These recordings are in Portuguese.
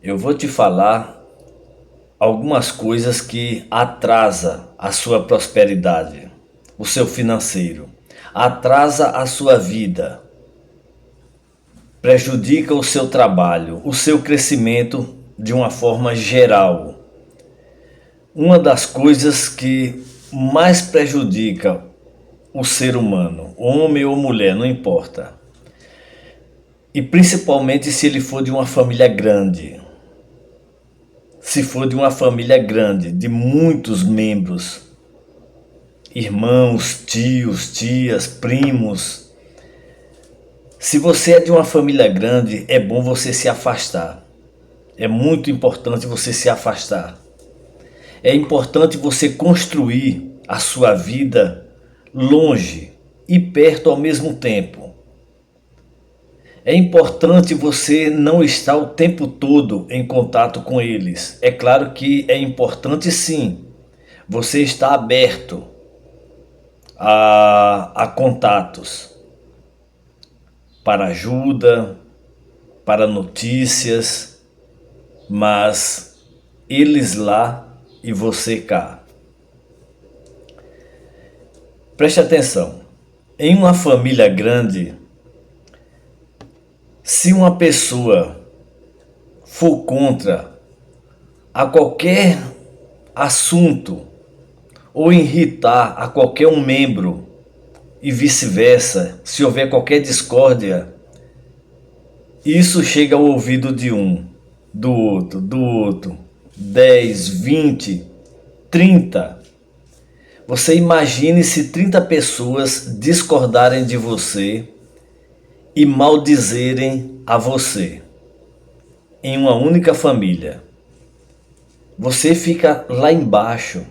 Eu vou te falar algumas coisas que atrasa a sua prosperidade, o seu financeiro, atrasa a sua vida, prejudica o seu trabalho, o seu crescimento de uma forma geral. Uma das coisas que mais prejudica o ser humano, homem ou mulher, não importa, e principalmente se ele for de uma família grande. Se for de uma família grande, de muitos membros, irmãos, tios, tias, primos. Se você é de uma família grande, é bom você se afastar. É muito importante você se afastar. É importante você construir a sua vida longe e perto ao mesmo tempo. É importante você não estar o tempo todo em contato com eles. É claro que é importante sim, você estar aberto a contatos para ajuda, para notícias, mas eles lá e você cá. Preste atenção. Em uma família grande, se uma pessoa for contra a qualquer assunto ou irritar a qualquer um membro e vice-versa, se houver qualquer discórdia, isso chega ao ouvido de um, do outro, 10, 20, 30. Você imagine se 30 pessoas discordarem de você e maldizerem a você em uma única família. Você fica lá embaixo.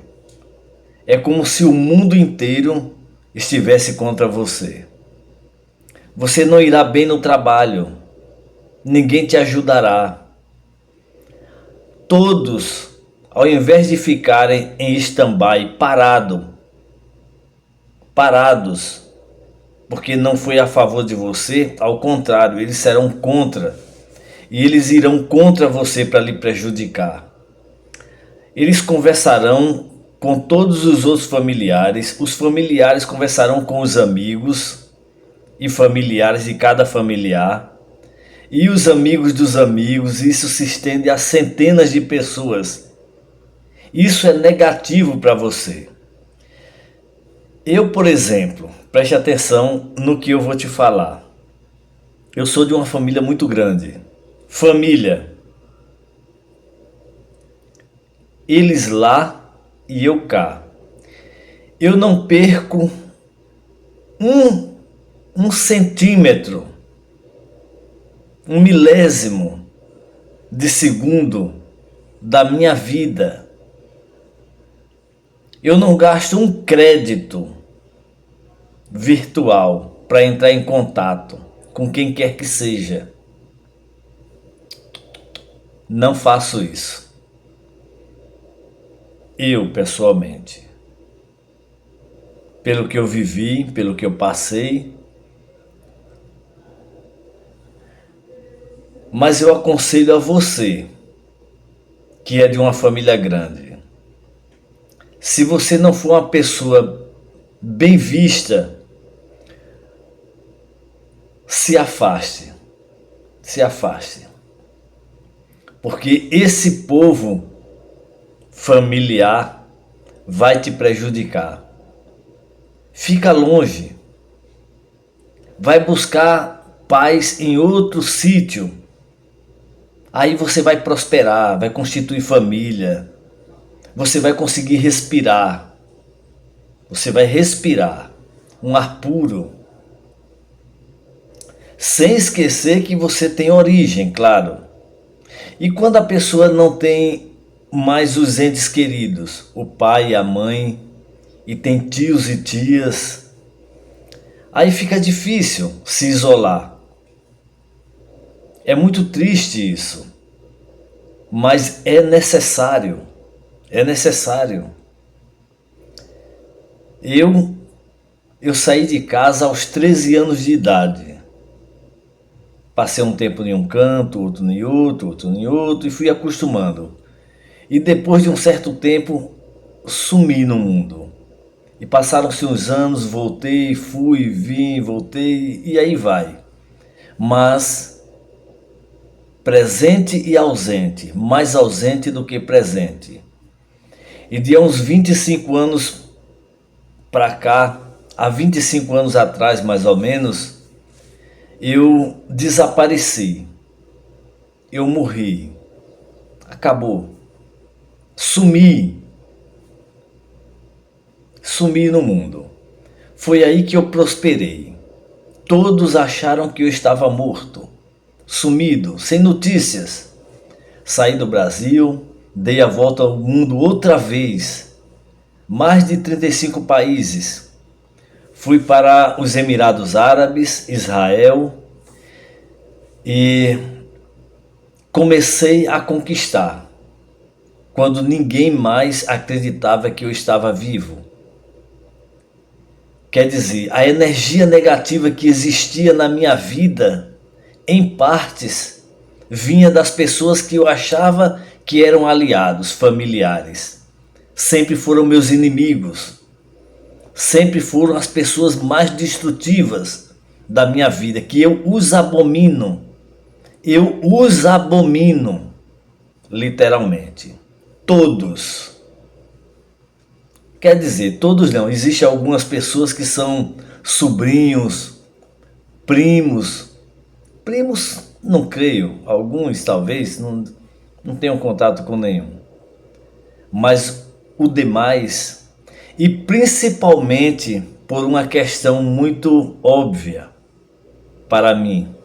É como se o mundo inteiro estivesse contra você. Você não irá bem no trabalho. Ninguém te ajudará. Todos, ao invés de ficarem em stand-by, parados, porque não foi a favor de você, ao contrário, eles serão contra. E eles irão contra você para lhe prejudicar. Eles conversarão com todos os outros familiares, os familiares conversarão com os amigos e familiares de cada familiar, e os amigos dos amigos, isso se estende a centenas de pessoas. Isso é negativo para você. Eu, por exemplo, preste atenção no que eu vou te falar. Eu sou de uma família muito grande. Família, eles lá e eu cá. Eu não perco um, um centímetro, um milésimo de segundo da minha vida. Eu não gasto um crédito virtual para entrar em contato com quem quer que seja. Não faço isso. Eu, pessoalmente. Pelo que eu vivi, pelo que eu passei. Mas eu aconselho a você, que é de uma família grande. Se você não for uma pessoa bem vista, se afaste. Se afaste. Porque esse povo familiar vai te prejudicar. Fica longe. Vai buscar paz em outro sítio. Aí você vai prosperar, vai constituir família. Você vai conseguir respirar. Você vai respirar um ar puro. Sem esquecer que você tem origem, claro. E quando a pessoa não tem mais os entes queridos, o pai e a mãe, e tem tios e tias, aí fica difícil se isolar. É muito triste isso, mas é necessário. É necessário. Eu saí de casa aos 13 anos de idade. Passei um tempo em um canto, outro em outro, outro em outro, e fui acostumando. E depois de um certo tempo, sumi no mundo. E passaram-se uns anos, voltei, fui, vim, voltei, e aí vai. Mas presente e ausente, mais ausente do que presente. E de há uns 25 anos para cá, há 25 anos atrás mais ou menos, eu desapareci, eu morri, acabou, sumi, sumi no mundo. Foi aí que eu prosperei. Todos acharam que eu estava morto, sumido, sem notícias. Saí do Brasil, dei a volta ao mundo outra vez, mais de 35 países. Fui para os Emirados Árabes, Israel, e comecei a conquistar, quando ninguém mais acreditava que eu estava vivo. Quer dizer, a energia negativa que existia na minha vida, em partes, vinha das pessoas que eu achava que eram aliados, familiares. Sempre foram meus inimigos. Sempre foram as pessoas mais destrutivas da minha vida, que eu os abomino. Eu os abomino, literalmente. Todos. Quer dizer, todos não. Existem algumas pessoas que são sobrinhos, primos. Primos, não creio. Alguns talvez não tenham contato com nenhum. Mas o demais, e principalmente por uma questão muito óbvia para mim.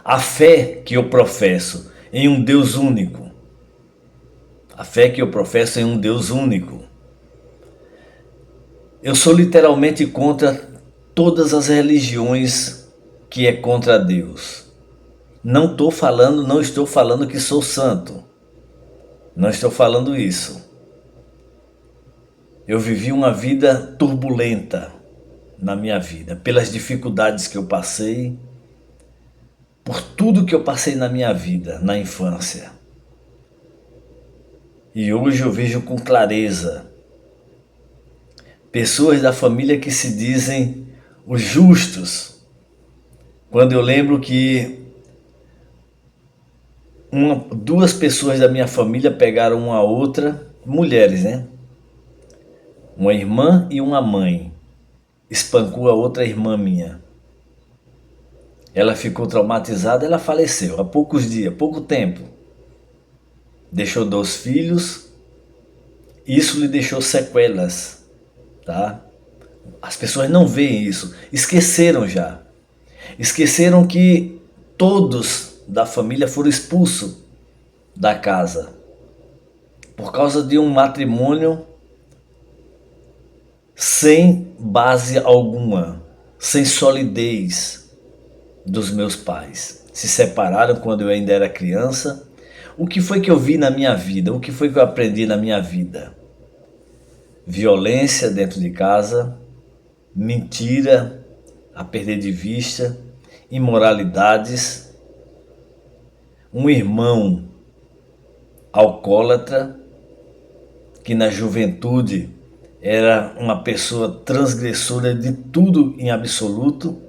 A fé que eu professo em um Deus único. A fé que eu professo em um Deus único. Eu sou literalmente contra todas as religiões que é contra Deus. Não estou falando que sou santo. Não estou falando isso. Eu vivi uma vida turbulenta na minha vida, pelas dificuldades que eu passei, por tudo que eu passei na minha vida, na infância. E hoje eu vejo com clareza pessoas da família que se dizem os justos. Quando eu lembro que duas pessoas da minha família pegaram uma outra, mulheres, né? Uma irmã e uma mãe. Espancou a outra irmã minha. Ela ficou traumatizada, ela faleceu há poucos dias, pouco tempo. Deixou 2 filhos, isso lhe deixou sequelas, tá? As pessoas não veem isso, esqueceram já. Esqueceram que todos da família foram expulsos da casa por causa de um matrimônio sem base alguma, sem solidez dos meus pais. Se separaram quando eu ainda era criança. O que foi que eu vi na minha vida? O que foi que eu aprendi na minha vida? Violência dentro de casa, mentira a perder de vista, imoralidades, um irmão alcoólatra, que na juventude era uma pessoa transgressora de tudo em absoluto,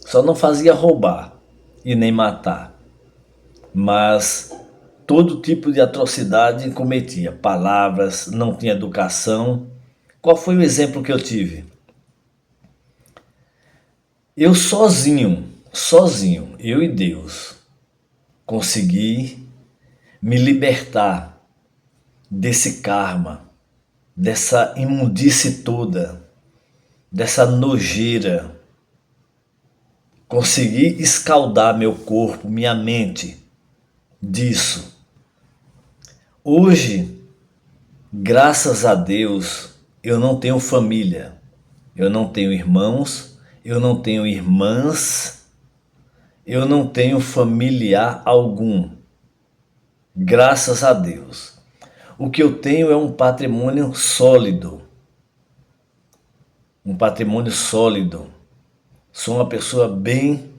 só não fazia roubar e nem matar, mas todo tipo de atrocidade cometia, palavras, não tinha educação. Qual foi o exemplo que eu tive? Eu sozinho, eu e Deus, consegui me libertar desse karma, dessa imundície toda, dessa nojeira. Consegui escaldar meu corpo, minha mente disso. Hoje, graças a Deus, eu não tenho família, eu não tenho irmãos, eu não tenho irmãs, eu não tenho familiar algum. Graças a Deus. O que eu tenho é um patrimônio sólido. Um patrimônio sólido. Sou uma pessoa bem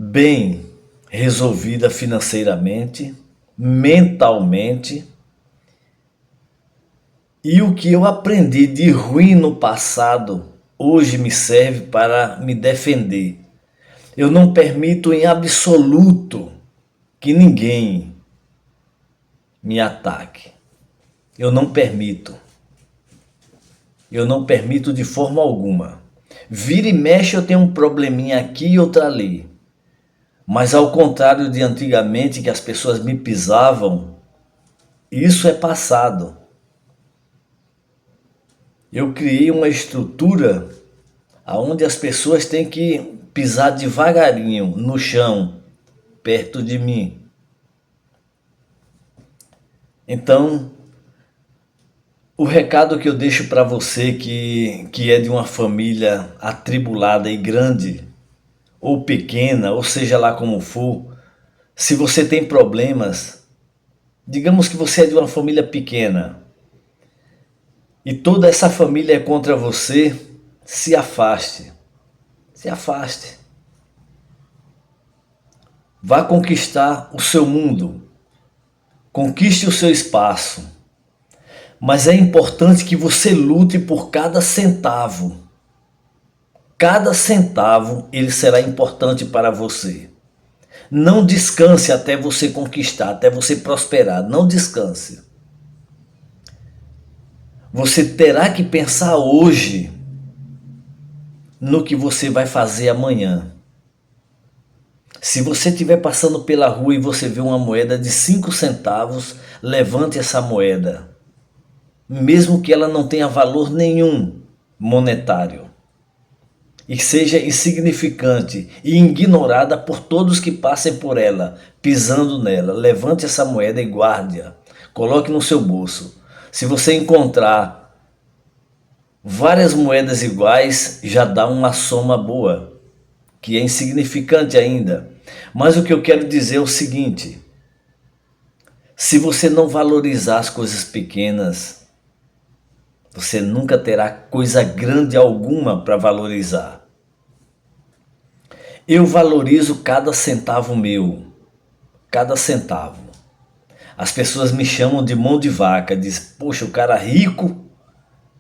bem resolvida financeiramente, mentalmente, e o que eu aprendi de ruim no passado hoje me serve para me defender. Eu não permito em absoluto que ninguém me ataque. Eu não permito. Eu não permito de forma alguma. Vira e mexe eu tenho um probleminha aqui e outro ali. Mas ao contrário de antigamente que as pessoas me pisavam, isso é passado. Eu criei uma estrutura onde as pessoas têm que pisar devagarinho no chão, perto de mim. Então, o recado que eu deixo para você que é de uma família atribulada e grande, ou pequena, ou seja lá como for, se você tem problemas, digamos que você é de uma família pequena, e toda essa família é contra você, se afaste. Se afaste. Vá conquistar o seu mundo. Conquiste o seu espaço. Mas é importante que você lute por cada centavo. Cada centavo ele será importante para você. Não descanse até você conquistar, até você prosperar. Não descanse. Você terá que pensar hoje no que você vai fazer amanhã. Se você estiver passando pela rua e você vê uma moeda de 5 centavos, levante essa moeda. Mesmo que ela não tenha valor nenhum monetário. E seja insignificante e ignorada por todos que passem por ela, pisando nela. Levante essa moeda e guarde-a. Coloque no seu bolso. Se você encontrar várias moedas iguais, já dá uma soma boa, que é insignificante ainda. Mas o que eu quero dizer é o seguinte: se você não valorizar as coisas pequenas, você nunca terá coisa grande alguma para valorizar. Eu valorizo cada centavo meu, cada centavo. As pessoas me chamam de mão de vaca, dizem, poxa, o cara rico,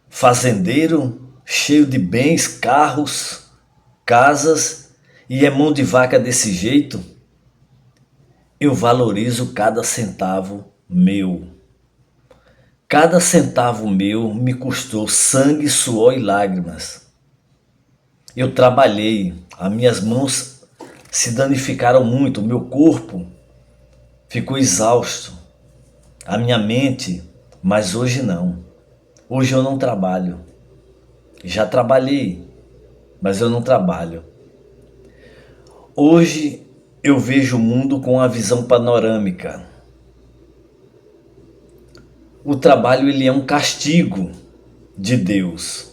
fazendeiro, cheio de bens, carros, casas, e é mão de vaca desse jeito. Eu valorizo cada centavo meu. Cada centavo meu me custou sangue, suor e lágrimas. Eu trabalhei, as minhas mãos se danificaram muito, o meu corpo ficou exausto, a minha mente, mas hoje não. Hoje eu não trabalho. Já trabalhei, mas eu não trabalho. Hoje eu vejo o mundo com uma visão panorâmica. O trabalho ele é um castigo de Deus.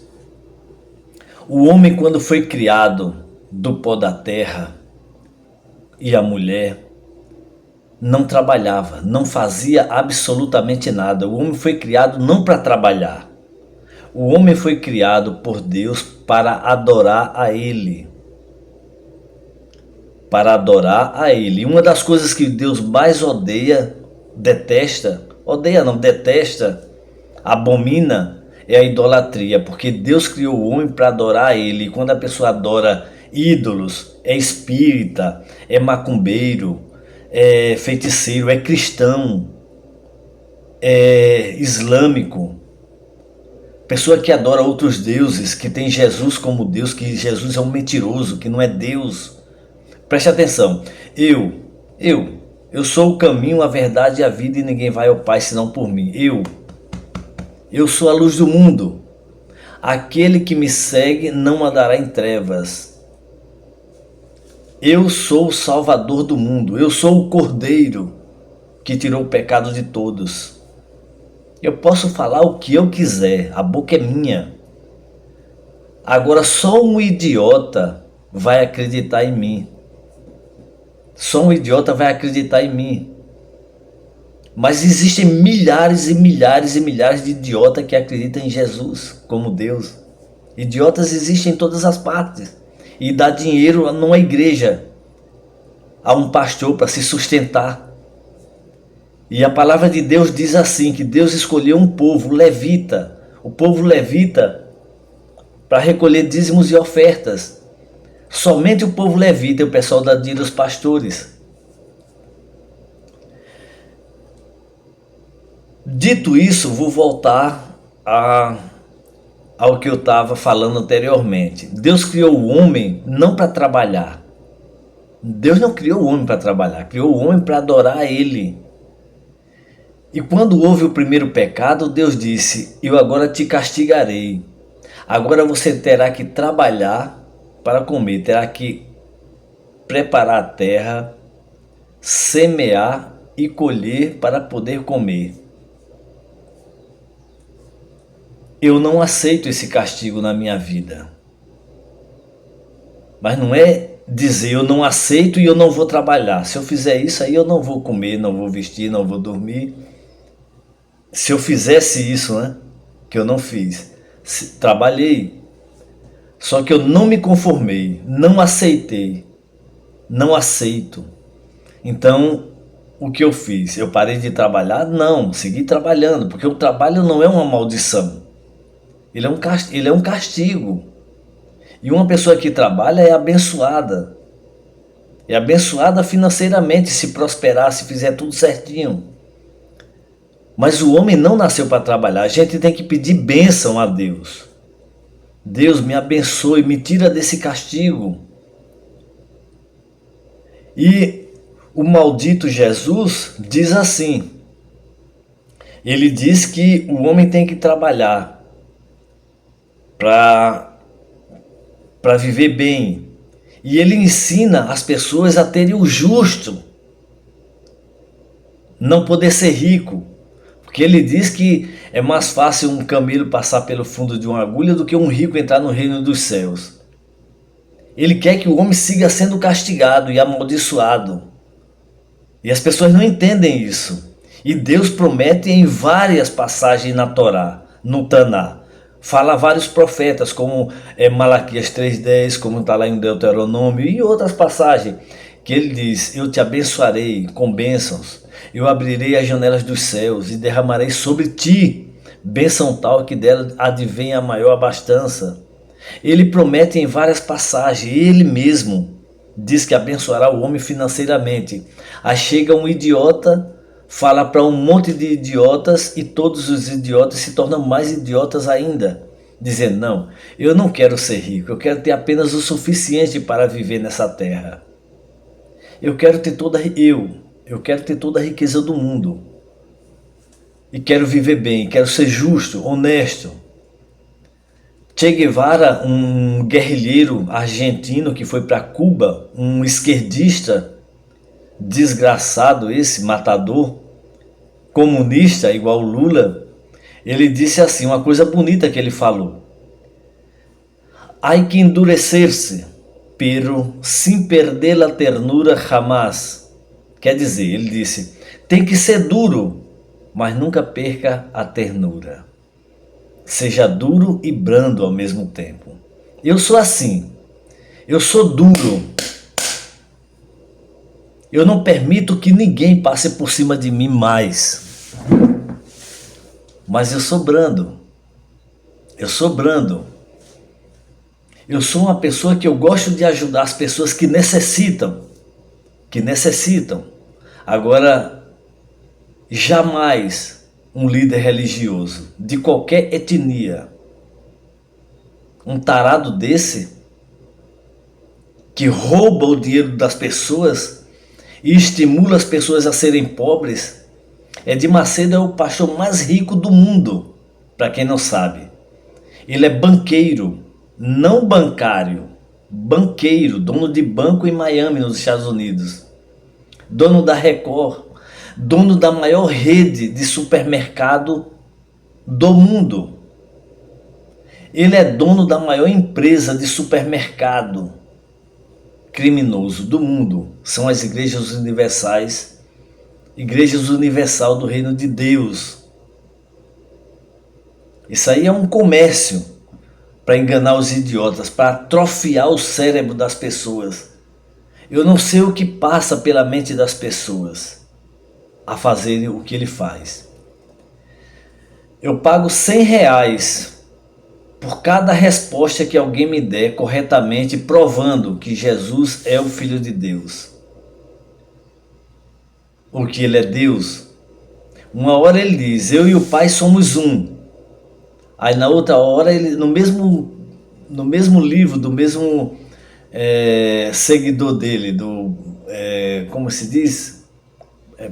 O homem, quando foi criado do pó da terra, e a mulher não trabalhava, não fazia absolutamente nada. O homem foi criado não para trabalhar. O homem foi criado por Deus para adorar a Ele. Para adorar a Ele. E uma das coisas que Deus mais detesta, abomina, é a idolatria, porque Deus criou o homem para adorar a Ele. E quando a pessoa adora ídolos, é espírita, é macumbeiro, é feiticeiro, é cristão, é islâmico, pessoa que adora outros deuses, que tem Jesus como Deus, que Jesus é um mentiroso, que não é Deus. Preste atenção, eu sou o caminho, a verdade e a vida, e ninguém vai ao Pai senão por mim. Eu sou a luz do mundo. Aquele que me segue não andará em trevas. Eu sou o Salvador do mundo. Eu sou o Cordeiro que tirou o pecado de todos. Eu posso falar o que eu quiser, a boca é minha. Agora só um idiota vai acreditar em mim. Só um idiota vai acreditar em mim. Mas existem milhares e milhares e milhares de idiotas que acreditam em Jesus como Deus. Idiotas existem em todas as partes. E dá dinheiro numa igreja. a um pastor para se sustentar. E a palavra de Deus diz assim, que Deus escolheu um povo levita, o povo levita, para recolher dízimos e ofertas. Somente o povo levita e o pessoal dá dinheiro aos pastores. Dito isso, vou voltar ao que eu estava falando anteriormente. Deus criou o homem não para trabalhar. Deus não criou o homem para trabalhar, criou o homem para adorar a Ele. E quando houve o primeiro pecado, Deus disse: eu agora te castigarei. Agora você terá que trabalhar para comer, terá que preparar a terra, semear e colher para poder comer. Eu não aceito esse castigo na minha vida. Mas não é dizer eu não aceito e eu não vou trabalhar. Se eu fizer isso aí eu não vou comer, não vou vestir, não vou dormir. Se eu fizesse isso, né? Que eu não fiz. Trabalhei. Só que eu não me conformei, não aceitei, não aceito. Então, o que eu fiz? Eu parei de trabalhar? Não, segui trabalhando, porque o trabalho não é uma maldição. Ele é um castigo. E uma pessoa que trabalha é abençoada. É abençoada financeiramente se prosperar, se fizer tudo certinho. Mas o homem não nasceu para trabalhar. A gente tem que pedir bênção a Deus. Deus me abençoe, me tira desse castigo. E o maldito Jesus diz assim. Ele diz que o homem tem que trabalhar para viver bem. E ele ensina as pessoas a terem o justo, não poder ser rico. Porque ele diz que é mais fácil um camelo passar pelo fundo de uma agulha do que um rico entrar no reino dos céus. Ele quer que o homem siga sendo castigado e amaldiçoado. E as pessoas não entendem isso. E Deus promete em várias passagens na Torá, no Taná. Fala vários profetas, como Malaquias 3,10, como está lá em Deuteronômio, e outras passagens, que ele diz: eu te abençoarei com bênçãos, eu abrirei as janelas dos céus e derramarei sobre ti bênção tal que dela advém a maior abastança. Ele promete em várias passagens, ele mesmo diz que abençoará o homem financeiramente. Aí chega um idiota, fala para um monte de idiotas e todos os idiotas se tornam mais idiotas ainda, dizendo: não, eu não quero ser rico, eu quero ter apenas o suficiente para viver nessa terra. Eu quero ter toda a riqueza do mundo. E quero viver bem, quero ser justo, honesto. Che Guevara, um guerrilheiro argentino que foi para Cuba, um esquerdista, desgraçado esse, matador, comunista igual Lula, ele disse assim, uma coisa bonita que ele falou: hay que endurecer-se, pero sin perder la ternura jamás. Quer dizer, ele disse, tem que ser duro, mas nunca perca a ternura. Seja duro e brando ao mesmo tempo. Eu sou assim, eu sou duro. Eu não permito que ninguém passe por cima de mim mais. Mas eu sou brando. Eu sou brando. Eu sou uma pessoa que eu gosto de ajudar as pessoas que necessitam. Agora, jamais um líder religioso de qualquer etnia, um tarado desse, que rouba o dinheiro das pessoas e estimula as pessoas a serem pobres. Edir Macedo é o pastor mais rico do mundo, para quem não sabe. Ele é banqueiro, não bancário, banqueiro, dono de banco em Miami, nos Estados Unidos. Dono da Record, dono da maior rede de supermercado do mundo. Ele é dono da maior empresa de supermercado criminoso do mundo. São as igrejas universais, igrejas universal do reino de Deus. Isso aí é um comércio para enganar os idiotas, para atrofiar o cérebro das pessoas. Eu não sei o que passa pela mente das pessoas a fazerem o que ele faz. Eu pago R$ 100 por cada resposta que alguém me der corretamente, provando que Jesus é o Filho de Deus, ou que ele é Deus. Uma hora ele diz, eu e o Pai somos um. Aí na outra hora, ele, no mesmo livro, do mesmo seguidor dele, como se diz?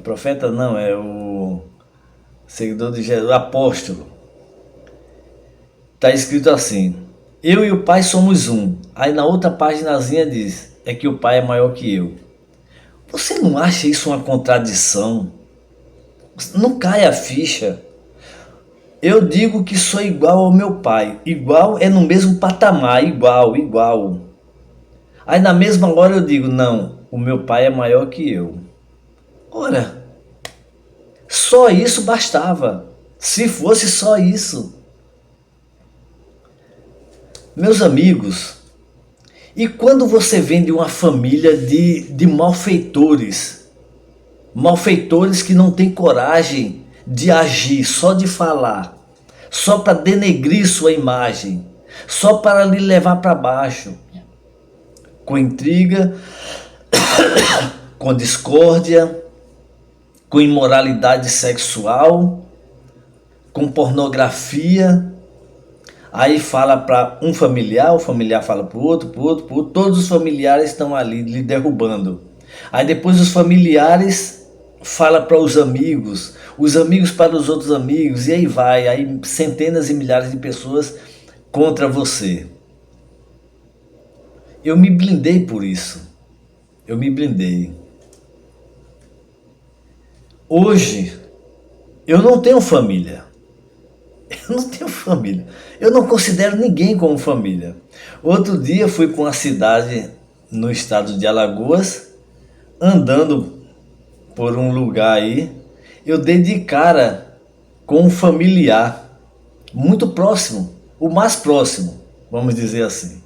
Profeta não, é o seguidor de Jesus, apóstolo. Está escrito assim, eu e o Pai somos um. Aí na outra paginazinha diz, é que o Pai é maior que eu. Você não acha isso uma contradição? Não cai a ficha. Eu digo que sou igual ao meu Pai. Igual é no mesmo patamar, igual. Aí na mesma hora eu digo, não, o meu Pai é maior que eu. Ora, só isso bastava. Se fosse só isso. Meus amigos, e quando você vem de uma família de malfeitores, malfeitores que não têm coragem de agir, só de falar, só para denegrir sua imagem, só para lhe levar para baixo, com intriga, com discórdia, com imoralidade sexual, com pornografia. Aí fala para um familiar, o familiar fala para o outro, todos os familiares estão ali lhe derrubando. Aí depois os familiares falam para os amigos para os outros amigos, e aí vai, aí centenas e milhares de pessoas contra você. Eu me blindei por isso, eu me blindei. Hoje, eu não tenho família. Eu não tenho família. Eu não considero ninguém como família. Outro dia fui para uma cidade no estado de Alagoas, andando por um lugar aí, eu dei de cara com um familiar muito próximo, o mais próximo, vamos dizer assim.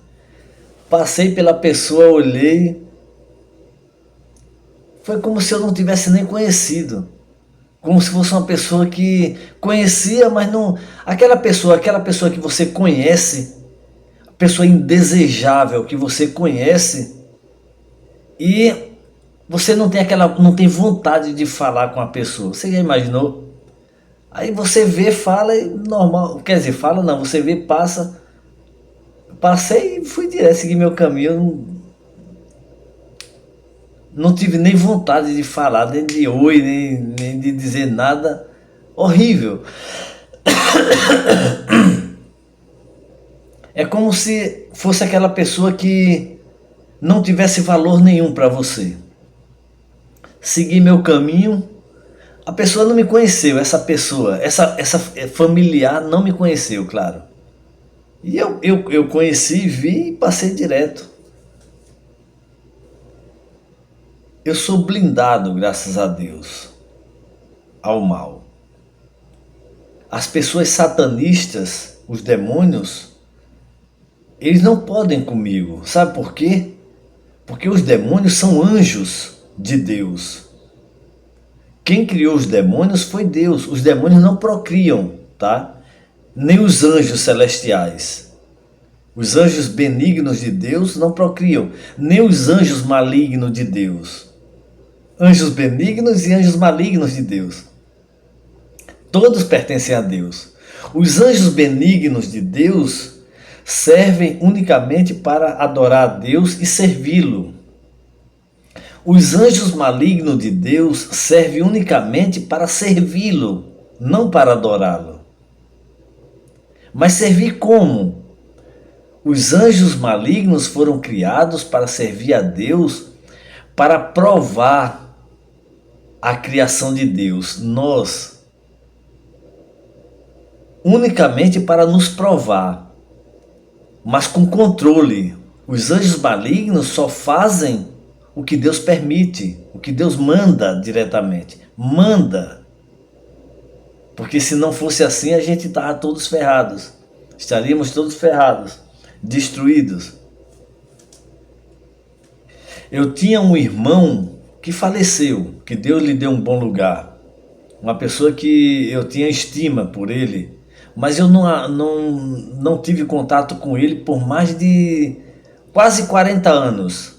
Passei pela pessoa, olhei, foi como se eu não tivesse nem conhecido. Como se fosse uma pessoa que conhecia, mas não... Aquela pessoa que você conhece, a pessoa indesejável que você conhece, e você não tem vontade de falar com a pessoa. Você já imaginou? Aí você vê, fala e normal, quer dizer, fala não, você vê, passa. Passei e fui direto, segui meu caminho. Não tive nem vontade de falar, nem de oi, nem de dizer nada. Horrível. É como se fosse aquela pessoa que não tivesse valor nenhum para você. Segui meu caminho, a pessoa não me conheceu, essa familiar não me conheceu, claro. E eu conheci, vi e passei direto. Eu sou blindado, graças a Deus, ao mal. As pessoas satanistas, os demônios, eles não podem comigo. Sabe por quê? Porque os demônios são anjos de Deus. Quem criou os demônios foi Deus. Os demônios não procriam, tá? Nem os anjos celestiais. Os anjos benignos de Deus não procriam, nem os anjos malignos de Deus. Anjos benignos e anjos malignos de Deus. Todos pertencem a Deus. Os anjos benignos de Deus servem unicamente para adorar a Deus e servi-lo. Os anjos malignos de Deus servem unicamente para servi-lo, não para adorá-lo. Mas servir como? Os anjos malignos foram criados para servir a Deus, para provar a criação de Deus. Nós, unicamente para nos provar, mas com controle. Os anjos malignos só fazem o que Deus permite, o que Deus manda diretamente. Manda. Porque se não fosse assim, a gente estava todos ferrados. Estaríamos todos ferrados, destruídos. Eu tinha um irmão que faleceu, que Deus lhe deu um bom lugar. Uma pessoa que eu tinha estima por ele, mas eu não tive contato com ele por mais de quase 40 anos.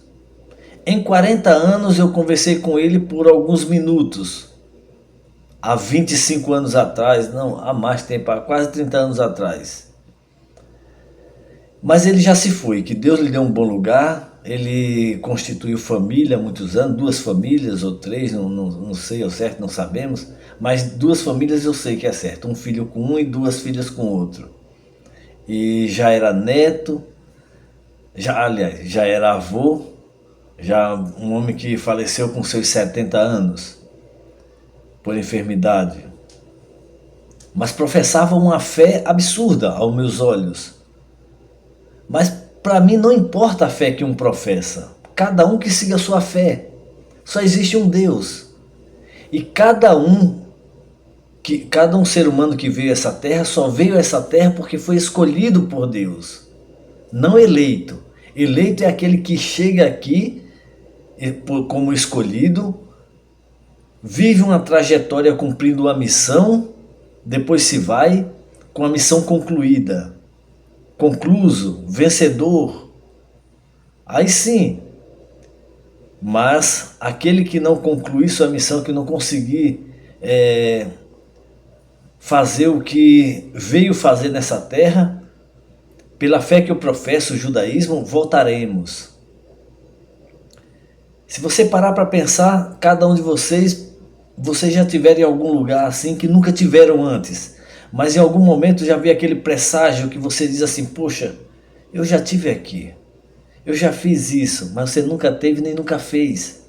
Em 40 anos eu conversei com ele por alguns minutos. Há 25 anos atrás, não, há mais tempo, há quase 30 anos atrás. Mas ele já se foi, que Deus lhe deu um bom lugar. Ele constituiu família há muitos anos, duas famílias ou três, não sei ao certo, não sabemos. Mas duas famílias eu sei que é certo, um filho com um e duas filhas com outro. E já era neto, aliás, já era avô, já um homem que faleceu com seus 70 anos por enfermidade, mas professava uma fé absurda aos meus olhos. Mas para mim não importa a fé que um professa, cada um que siga a sua fé. Só existe um Deus. E cada um ser humano que veio a essa terra só veio a essa terra porque foi escolhido por Deus, não eleito. Eleito é aquele que chega aqui como escolhido, vive uma trajetória cumprindo uma missão, depois se vai com a missão concluída, concluso, vencedor. Aí sim. Mas aquele que não concluir sua missão, que não conseguir fazer o que veio fazer nessa terra, pela fé que eu professo, o judaísmo, voltaremos. Se você parar para pensar, cada um de vocês já tiveram em algum lugar assim que nunca tiveram antes, mas em algum momento já vi aquele presságio que você diz assim, poxa, eu já tive aqui, eu já fiz isso, mas você nunca teve nem nunca fez.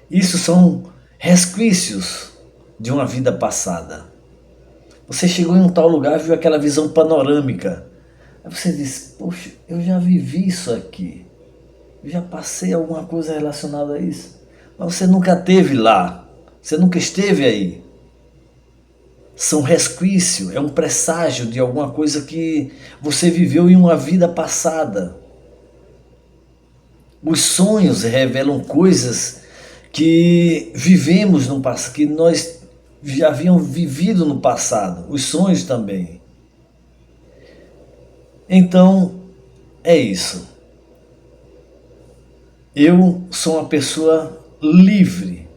Isso são resquícios de uma vida passada. Você chegou em um tal lugar e viu aquela visão panorâmica. Aí você diz, poxa, eu já vivi isso aqui. Eu já passei alguma coisa relacionada a isso. Mas você nunca esteve lá. Você nunca esteve aí. São resquícios, é um presságio de alguma coisa que você viveu em uma vida passada. Os sonhos revelam coisas que vivemos no passado, que nós já havíamos vivido no passado. Os sonhos também. Então, é isso. Eu sou uma pessoa livre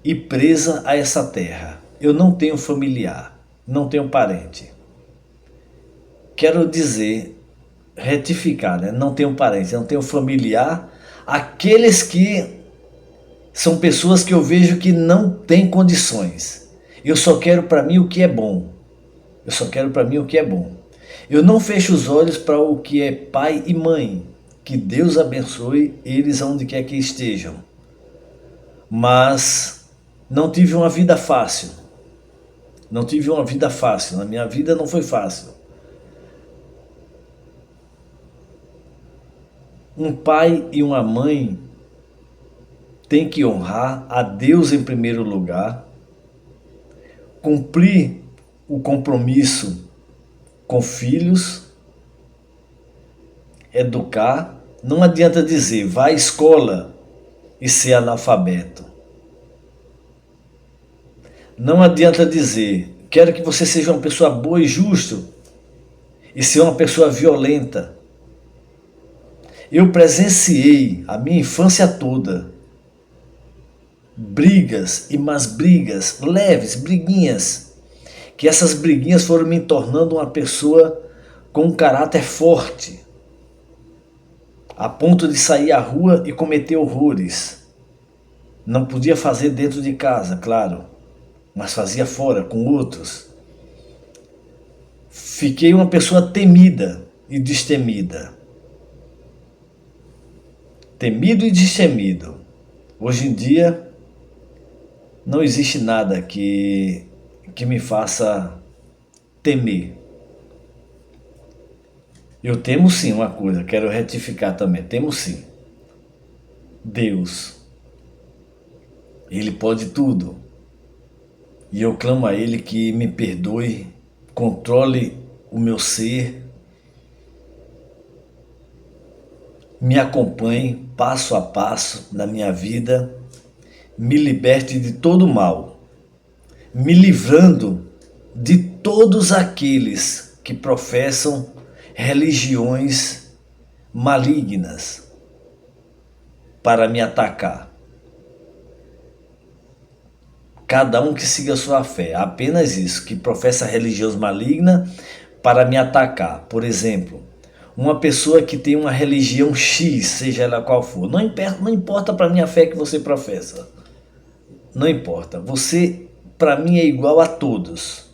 e presa a essa terra. Eu não tenho familiar, não tenho parente. Quero dizer, retificar, né? Não tenho parente, não tenho familiar. Aqueles que são pessoas que eu vejo que não têm condições. Eu só quero para mim o que é bom. Eu só quero para mim o que é bom. Eu não fecho os olhos para o que é pai e mãe. Que Deus abençoe eles aonde quer que estejam. Mas não tive uma vida fácil. Não tive uma vida fácil. Na minha vida não foi fácil. Um pai e uma mãe têm que honrar a Deus em primeiro lugar, cumprir o compromisso com filhos, educar. Não adianta dizer, vá à escola e ser analfabeto. Não adianta dizer, quero que você seja uma pessoa boa e justa e ser uma pessoa violenta. Eu presenciei a minha infância toda brigas e mais brigas, leves, briguinhas, que essas briguinhas foram me tornando uma pessoa com um caráter forte, a ponto de sair à rua e cometer horrores. Não podia fazer dentro de casa, claro, mas fazia fora, com outros. Fiquei uma pessoa temida e destemida. Temido e destemido. Hoje em dia, não existe nada que me faça temer. Eu temo sim uma coisa, quero retificar também, temo sim. Deus. Ele pode tudo. E eu clamo a Ele que me perdoe, controle o meu ser, me acompanhe passo a passo na minha vida, me liberte de todo mal, me livrando de todos aqueles que professam religiões malignas para me atacar. Cada um que siga a sua fé, apenas isso, que professa religião maligna para me atacar. Por exemplo, uma pessoa que tem uma religião X, seja ela qual for, não importa para mim a fé que você professa, não importa, você para mim é igual a todos.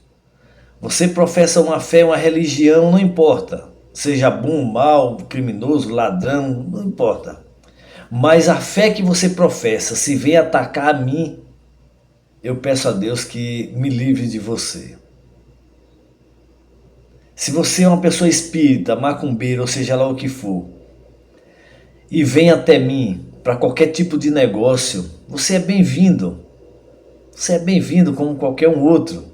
Você professa uma fé, uma religião, não importa, seja bom, mal, criminoso, ladrão, não importa. Mas a fé que você professa, se vem atacar a mim, eu peço a Deus que me livre de você. Se você é uma pessoa espírita, macumbeira, ou seja lá o que for, e vem até mim para qualquer tipo de negócio, você é bem-vindo. Você é bem-vindo como qualquer um outro.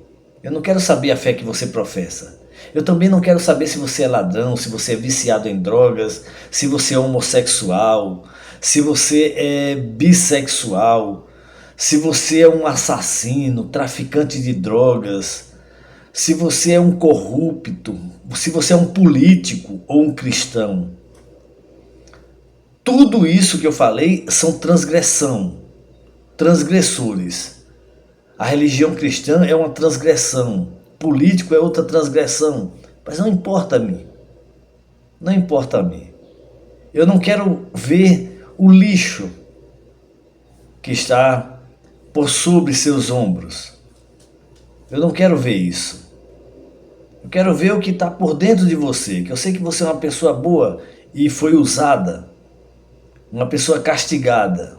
Eu não quero saber a fé que você professa. Eu também não quero saber se você é ladrão, se você é viciado em drogas, se você é homossexual, se você é bissexual, se você é um assassino, traficante de drogas, se você é um corrupto, se você é um político ou um cristão. Tudo isso que eu falei são transgressores. A religião cristã é uma transgressão, político é outra transgressão, mas não importa a mim. Não importa a mim. Eu não quero ver o lixo que está por sobre seus ombros. Eu não quero ver isso. Eu quero ver o que está por dentro de você, que eu sei que você é uma pessoa boa e foi usada, uma pessoa castigada,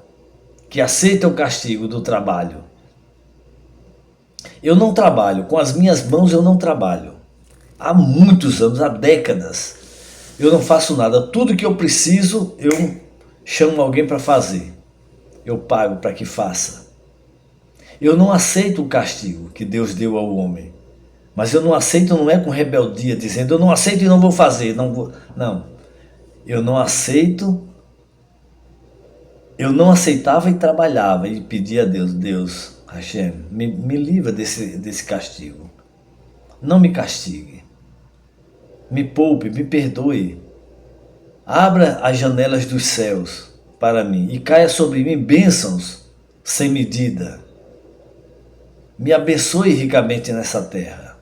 que aceita o castigo do trabalho. Eu não trabalho, com as minhas mãos eu não trabalho. Há muitos anos, há décadas, eu não faço nada. Tudo que eu preciso, eu chamo alguém para fazer. Eu pago para que faça. Eu não aceito o castigo que Deus deu ao homem. Mas eu não aceito, não é com rebeldia, dizendo eu não aceito e não vou fazer. Não. Eu não aceito. Eu não aceitava e trabalhava e pedia a Deus, Deus, Hashem, me livra desse castigo. Não me castigue. Me poupe, me perdoe. Abra as janelas dos céus para mim e caia sobre mim bênçãos sem medida. Me abençoe ricamente nessa terra.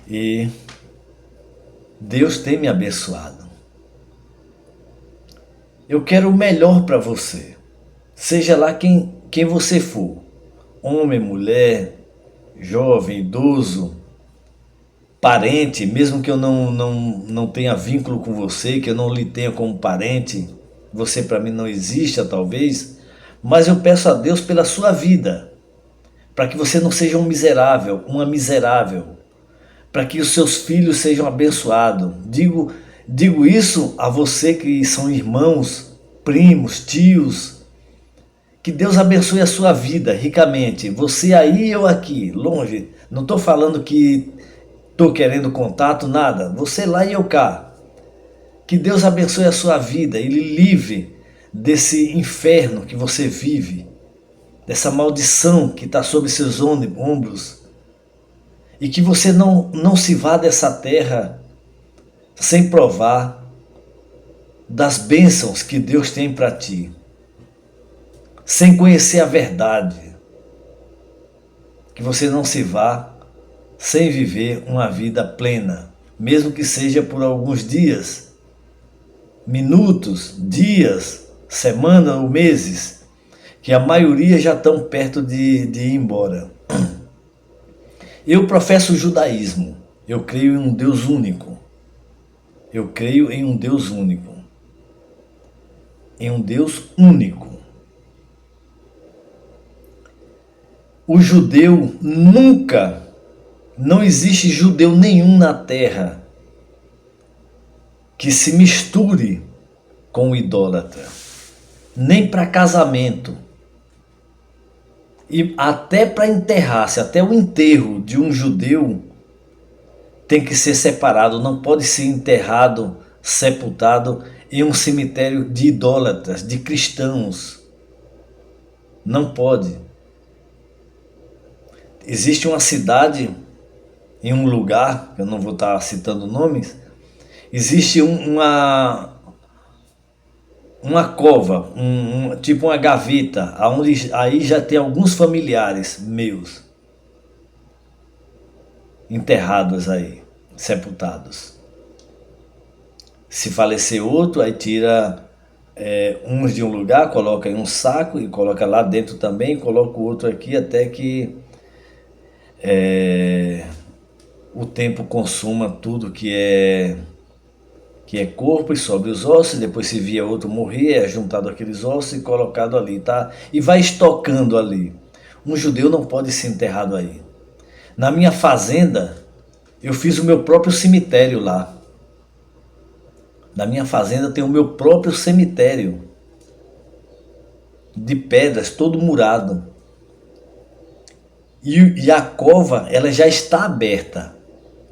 E Deus tem me abençoado. Eu quero o melhor para você. Seja lá quem você for. Homem, mulher, jovem, idoso, parente, mesmo que eu não tenha vínculo com você, que eu não lhe tenha como parente, você para mim não exista talvez, mas eu peço a Deus pela sua vida, para que você não seja um miserável, uma miserável, para que os seus filhos sejam abençoados. Digo isso a você que são irmãos, primos, tios, que Deus abençoe a sua vida ricamente, você aí e eu aqui, longe, não estou falando que estou querendo contato, nada, você lá e eu cá. Que Deus abençoe a sua vida e lhe livre desse inferno que você vive, dessa maldição que está sobre seus ombros, e que você não se vá dessa terra sem provar das bênçãos que Deus tem para ti, sem conhecer a verdade, que você não se vá sem viver uma vida plena, mesmo que seja por alguns dias, minutos, dias, semanas ou meses, que a maioria já estão perto de ir embora. Eu professo o judaísmo, eu creio em um Deus único. Eu creio em um Deus único. Em um Deus único. O judeu nunca, não existe judeu nenhum na terra que se misture com o idólatra. Nem para casamento. E até para enterrar-se, até o enterro de um judeu tem que ser separado, não pode ser enterrado sepultado em um cemitério de idólatras, de cristãos. Não pode. Existe uma cidade, em um lugar, eu não vou estar citando nomes, existe uma cova, tipo uma gaveta, onde aí já tem alguns familiares meus enterrados aí, sepultados. Se falecer outro, aí tira uns de um lugar, coloca em um saco e coloca lá dentro também, coloca o outro aqui até que o tempo consuma tudo que é corpo e sobe os ossos, depois se via outro morrer, é juntado aqueles ossos e colocado ali, tá? E vai estocando ali. Um judeu não pode ser enterrado aí. Na minha fazenda, eu fiz o meu próprio cemitério lá. Na minha fazenda tem o meu próprio cemitério de pedras, todo murado. E a cova, ela já está aberta.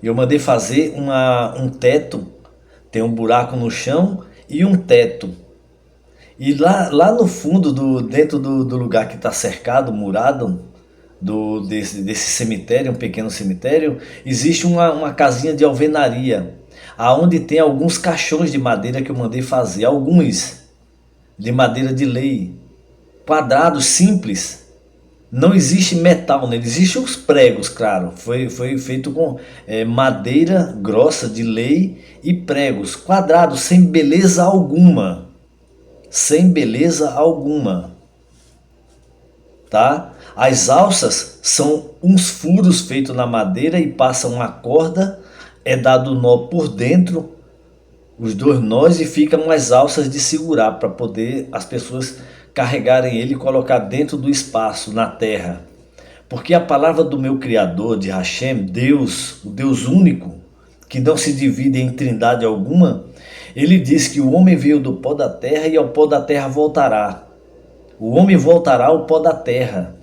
Eu mandei fazer um teto, tem um buraco no chão e um teto. E lá no fundo, dentro do lugar que está cercado, murado, desse cemitério, um pequeno cemitério, existe uma casinha de alvenaria, aonde tem alguns caixões de madeira que eu mandei fazer, alguns de madeira de lei, quadrados simples. Não existe metal nele, existem os pregos, claro. Foi feito com madeira grossa de lei e pregos quadrados, sem beleza alguma. Sem beleza alguma. Tá? As alças são uns furos feitos na madeira e passa uma corda, é dado nó por dentro, os dois nós, e ficam umas alças de segurar para poder as pessoas carregarem ele e colocar dentro do espaço, na terra. Porque a palavra do meu Criador, de Hashem, Deus, o Deus único, que não se divide em trindade alguma, ele diz que o homem veio do pó da terra e ao pó da terra voltará. O homem voltará ao pó da terra.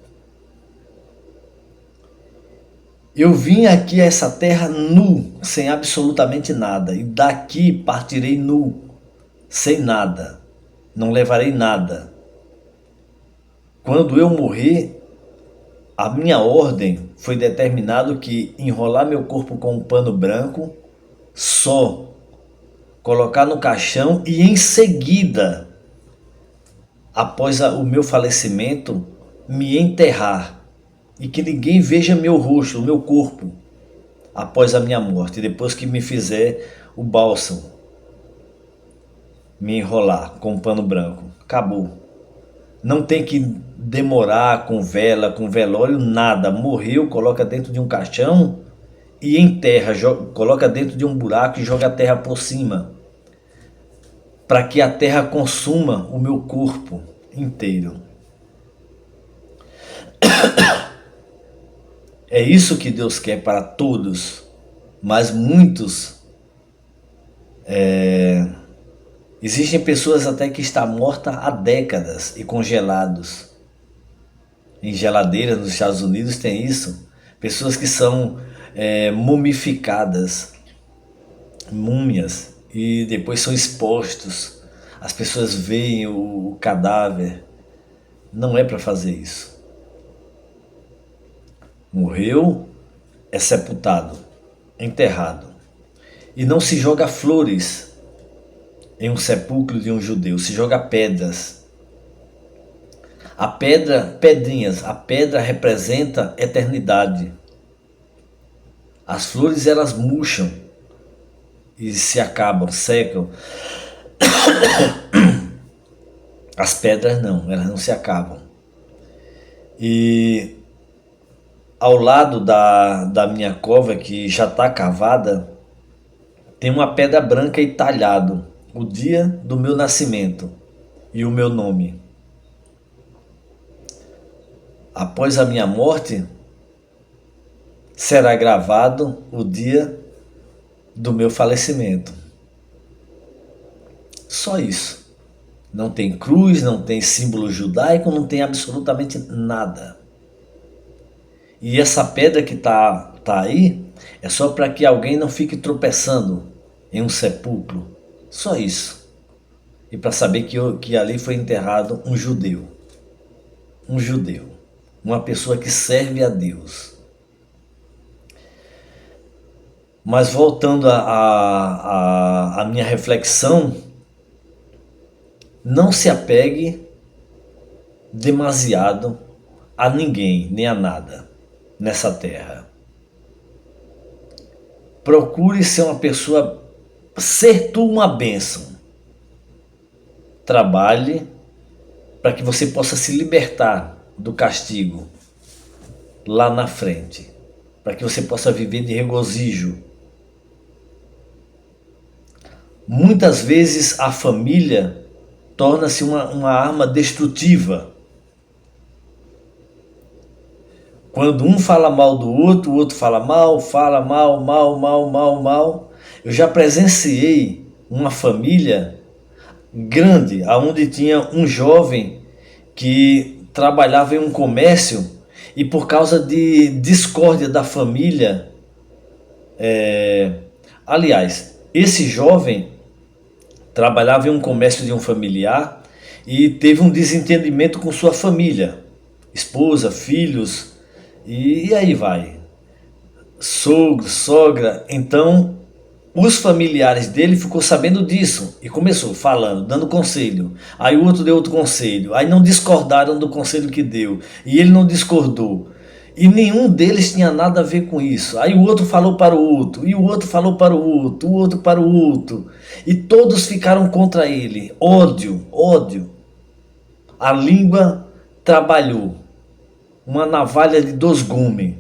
Eu vim aqui a essa terra nu, sem absolutamente nada, e daqui partirei nu, sem nada. Não levarei nada. Quando eu morrer, a minha ordem foi determinado que enrolar meu corpo com um pano branco, só, colocar no caixão e em seguida, após o meu falecimento, me enterrar e que ninguém veja meu rosto, o meu corpo, após a minha morte, depois que me fizer o bálsamo, me enrolar com um pano branco. Acabou. Não tem que demorar com vela, com velório, nada. Morreu, coloca dentro de um caixão e enterra, coloca dentro de um buraco e joga a terra por cima, para que a terra consuma o meu corpo inteiro. É isso que Deus quer para todos, mas muitos, existem pessoas até que estão mortas há décadas e congelados. Em geladeiras nos Estados Unidos tem isso. Pessoas que são mumificadas, múmias, e depois são expostos. As pessoas veem o cadáver. Não é para fazer isso. Morreu, é sepultado, enterrado. E não se joga flores em um sepulcro de um judeu, se joga pedras. A pedra, pedrinhas, a pedra representa eternidade. As flores, elas murcham e se acabam, secam. As pedras não, elas não se acabam. E ao lado da minha cova, que já está cavada, tem uma pedra branca e talhado o dia do meu nascimento e o meu nome. Após a minha morte, será gravado o dia do meu falecimento. Só isso. Não tem cruz, não tem símbolo judaico, não tem absolutamente nada. E essa pedra que tá aí é só para que alguém não fique tropeçando em um sepulcro. Só isso. E para saber que ali foi enterrado um judeu. Um judeu. Uma pessoa que serve a Deus. Mas voltando à minha reflexão, não se apegue demasiado a ninguém, nem a nada nessa terra. Procure ser uma pessoa, ser tu uma bênção. Trabalhe para que você possa se libertar do castigo lá na frente, para que você possa viver de regozijo. Muitas vezes a família torna-se uma arma destrutiva. Quando um fala mal do outro, o outro fala mal, mal. Eu já presenciei uma família grande, onde tinha um jovem que trabalhava em um comércio e por causa de discórdia da família, aliás, esse jovem trabalhava em um comércio de um familiar e teve um desentendimento com sua família, esposa, filhos, e aí vai, sogro, sogra. Então os familiares dele ficou sabendo disso e começou falando, dando conselho. Aí o outro deu outro conselho. Aí não discordaram do conselho que deu. E ele não discordou. E nenhum deles tinha nada a ver com isso. Aí o outro falou para o outro, e o outro falou para o outro, o outro para o outro. E todos ficaram contra ele. Ódio, ódio. A língua trabalhou. Uma navalha de 2 gumes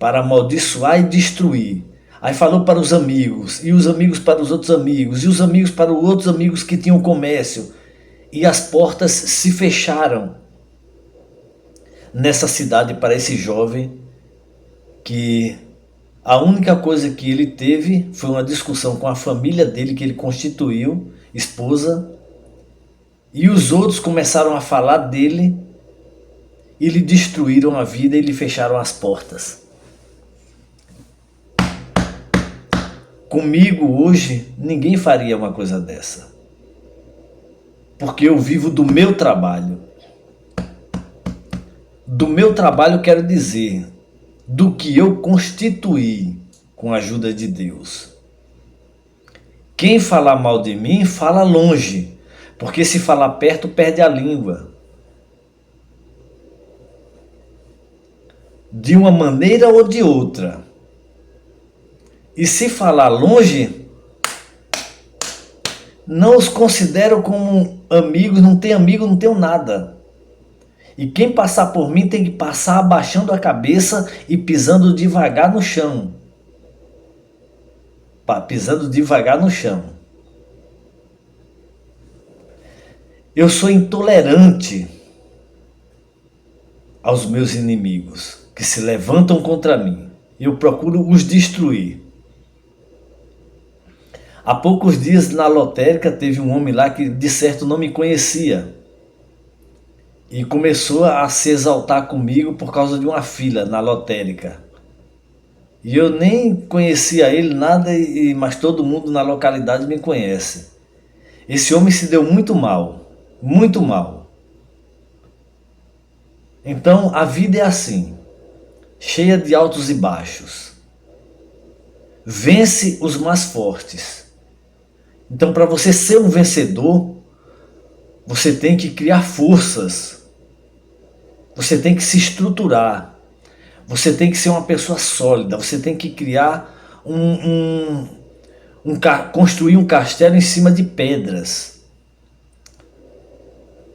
para amaldiçoar e destruir. Aí falou para os amigos, e os amigos para os outros amigos, e os amigos para os outros amigos que tinham comércio. E as portas se fecharam nessa cidade para esse jovem, que a única coisa que ele teve foi uma discussão com a família dele que ele constituiu, esposa, e os outros começaram a falar dele e lhe destruíram a vida e lhe fecharam as portas. Comigo hoje ninguém faria uma coisa dessa, porque eu vivo do meu trabalho. Do meu trabalho quero dizer, do que eu constituí com a ajuda de Deus. Quem falar mal de mim, fala longe, porque se falar perto, perde a língua. De uma maneira ou de outra. E se falar longe, não os considero como amigos, não tenho amigo, não tenho nada. E quem passar por mim tem que passar abaixando a cabeça e pisando devagar no chão. Pisando devagar no chão. Eu sou intolerante aos meus inimigos que se levantam contra mim. Eu procuro os destruir. Há poucos dias na lotérica teve um homem lá que de certo não me conhecia. E começou a se exaltar comigo por causa de uma fila na lotérica. E eu nem conhecia ele, nada, mas todo mundo na localidade me conhece. Esse homem se deu muito mal, muito mal. Então a vida é assim, cheia de altos e baixos. Vence os mais fortes. Então, para você ser um vencedor, você tem que criar forças. Você tem que se estruturar. Você tem que ser uma pessoa sólida. Você tem que criar construir um castelo em cima de pedras.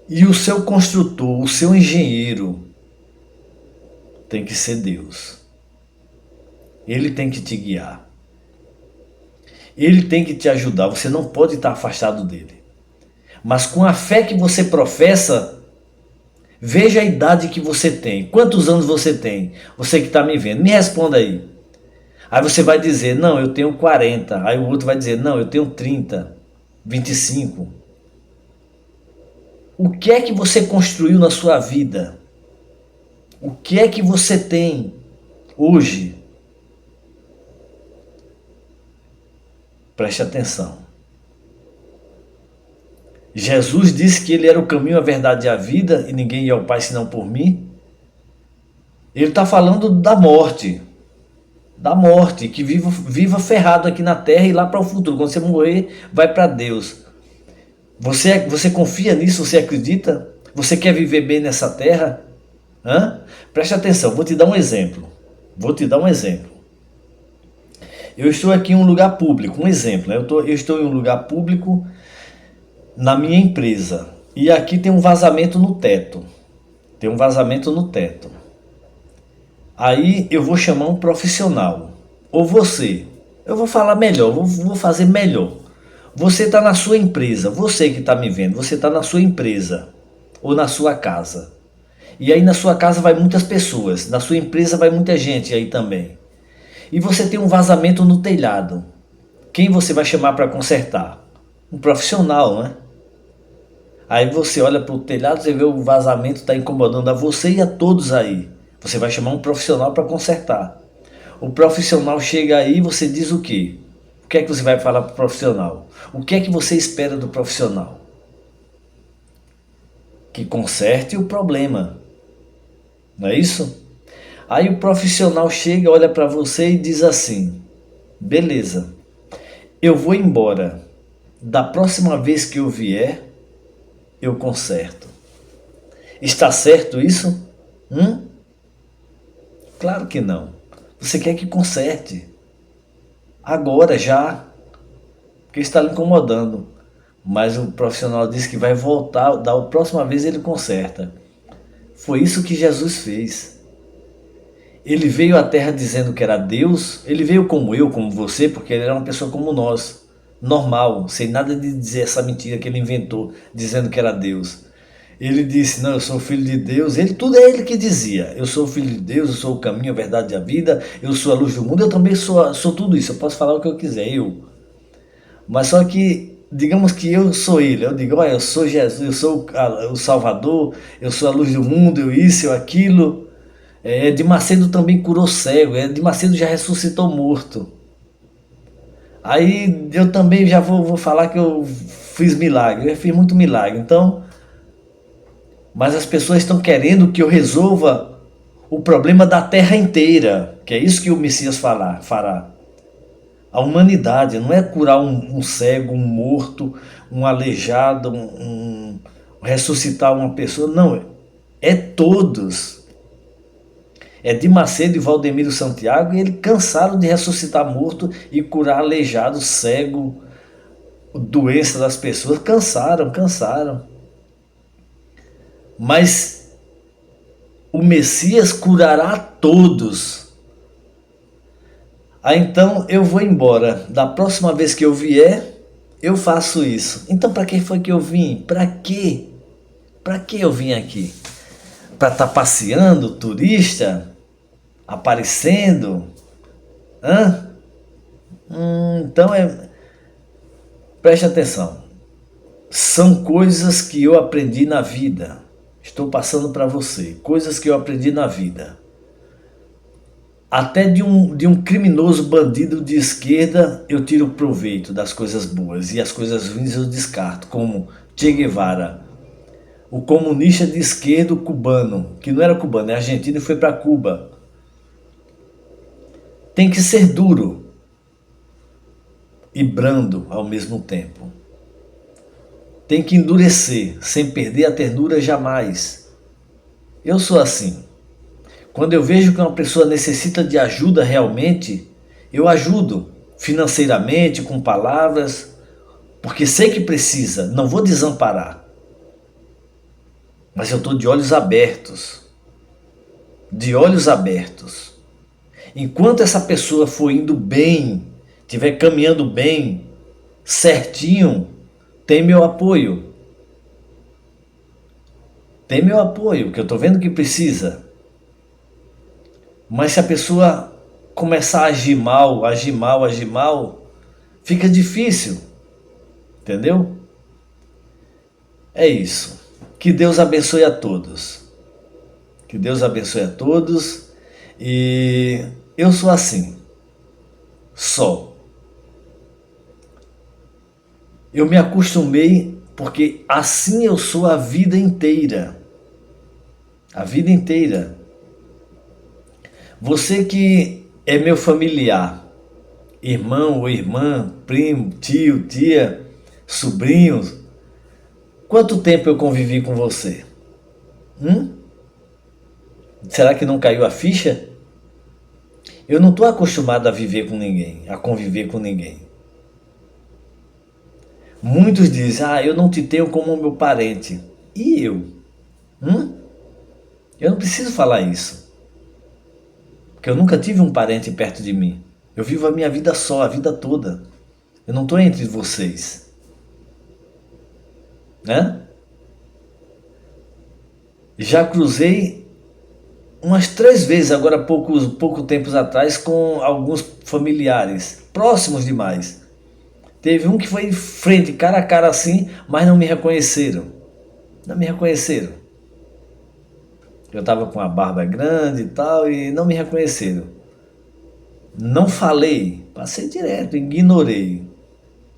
E o seu construtor, o seu engenheiro, tem que ser Deus. Ele tem que te guiar. Ele tem que te ajudar. Você não pode estar afastado dele. Mas com a fé que você professa, veja a idade que você tem. Quantos anos você tem? Você que está me vendo, me responda aí. Aí você vai dizer, não, eu tenho 40. Aí o outro vai dizer, não, eu tenho 30, 25. O que é que você construiu na sua vida? O que é que você tem hoje? Preste atenção. Jesus disse que ele era o caminho, a verdade e a vida, e ninguém ia ao Pai senão por mim. Ele está falando da morte, que viva ferrado aqui na terra e lá para o futuro. Quando você morrer, vai para Deus. Você confia nisso? Você acredita? Você quer viver bem nessa terra? Hã? Preste atenção, vou te dar um exemplo. Vou te dar um exemplo. Eu estou aqui em um lugar público, um exemplo. Né? Eu estou em um lugar público na minha empresa. E aqui tem um vazamento no teto. Tem um vazamento no teto. Aí eu vou chamar um profissional. Ou você. Eu vou falar melhor, vou fazer melhor. Você está na sua empresa. Você que está me vendo. Você está na sua empresa. Ou na sua casa. E aí na sua casa vai muitas pessoas. Na sua empresa vai muita gente aí também. E você tem um vazamento no telhado. Quem você vai chamar para consertar? Um profissional, né? Aí você olha para o telhado, você vê o vazamento está incomodando a você e a todos aí. Você vai chamar um profissional para consertar. O profissional chega aí e você diz o quê? O que é que você vai falar para o profissional? O que é que você espera do profissional? Que conserte o problema. Não é isso? Aí o profissional chega, olha para você e diz assim: beleza, eu vou embora. Da próxima vez que eu vier, eu conserto. Está certo isso? Claro que não. Você quer que conserte. Agora já. Porque está lhe incomodando. Mas o profissional disse que vai voltar, da próxima vez ele conserta. Foi isso que Jesus fez. Ele veio à Terra dizendo que era Deus. Ele veio como eu, como você, porque ele era uma pessoa como nós. Normal, sem nada de dizer essa mentira que ele inventou, dizendo que era Deus. Ele disse: não, eu sou filho de Deus. Tudo é ele que dizia: eu sou filho de Deus, eu sou o caminho, a verdade e a vida, eu sou a luz do mundo. Eu também sou tudo isso, eu posso falar o que eu quiser, eu. Mas só que, digamos que eu sou ele. Eu digo: olha, eu sou Jesus, eu sou o Salvador, eu sou a luz do mundo, eu isso, eu aquilo. De Macedo também curou cego, de Macedo já ressuscitou morto. Aí eu também já vou falar que eu fiz milagre, eu fiz muito milagre. Então, mas as pessoas estão querendo que eu resolva o problema da terra inteira, que é isso que o Messias fará. A humanidade não é curar um cego, um morto, um aleijado, ressuscitar uma pessoa, não, é todos. É de Macedo e Valdemiro Santiago, e eles cansaram de ressuscitar morto e curar aleijado, cego, doença das pessoas, cansaram. Mas o Messias curará a todos. Aí então eu vou embora. Da próxima vez que eu vier, eu faço isso. Então para que foi que eu vim? Para quê? Para que eu vim aqui? Para estar passeando, turista, aparecendo? Hã? Então preste atenção. São coisas que eu aprendi na vida. Estou passando para você. Coisas que eu aprendi na vida. Até de um criminoso bandido de esquerda eu tiro proveito das coisas boas. E as coisas ruins eu descarto. Como Che Guevara. O comunista de esquerda cubano. Que não era cubano, é argentino e foi para Cuba. Tem que ser duro. E brando ao mesmo tempo. Tem que endurecer, sem perder a ternura jamais. Eu sou assim. Quando eu vejo que uma pessoa necessita de ajuda realmente, eu ajudo financeiramente, com palavras, porque sei que precisa, não vou desamparar. Mas eu estou de olhos abertos. De olhos abertos. Enquanto essa pessoa for indo bem, estiver caminhando bem, certinho, tem meu apoio. Tem meu apoio, que eu estou vendo que precisa. Mas se a pessoa começar a agir mal, fica difícil. Entendeu? É isso. Que Deus abençoe a todos. Que Deus abençoe a todos. E eu sou assim. Só. Eu me acostumei porque assim eu sou a vida inteira. A vida inteira. Você que é meu familiar, irmão ou irmã, primo, tio, tia, sobrinhos, quanto tempo eu convivi com você? Hum? Será que não caiu a ficha? Eu não estou acostumado a viver com ninguém, a conviver com ninguém. Muitos dizem, eu não te tenho como meu parente. E eu? Hum? Eu não preciso falar isso, porque eu nunca tive um parente perto de mim. Eu vivo a minha vida só, a vida toda. Eu não estou entre vocês, né? Já cruzei umas 3 vezes agora, pouco tempos atrás, com alguns familiares, próximos demais. Teve um que foi em frente, cara a cara assim, mas não me reconheceram. Não me reconheceram. Eu estava com a barba grande e tal, e não me reconheceram. Não falei, passei direto, ignorei.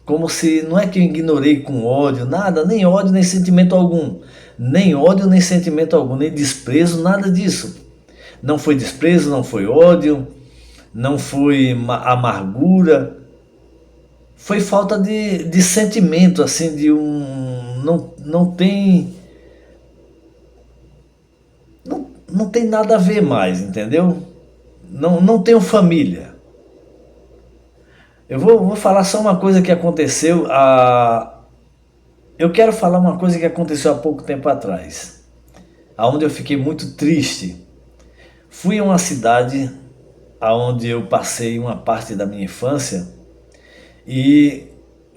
Como se, não é que eu ignorei com ódio, nada, nem ódio, nem sentimento algum. Nem ódio, nem sentimento algum, nem desprezo, nada disso. Não foi desprezo, não foi ódio, não foi amargura. Foi falta de sentimento, assim, de um. Não tem. Não tem nada a ver mais, entendeu? Não tenho família. Eu vou falar só uma coisa que aconteceu. Eu quero falar uma coisa que aconteceu há pouco tempo atrás, aonde eu fiquei muito triste. Fui a uma cidade aonde eu passei uma parte da minha infância e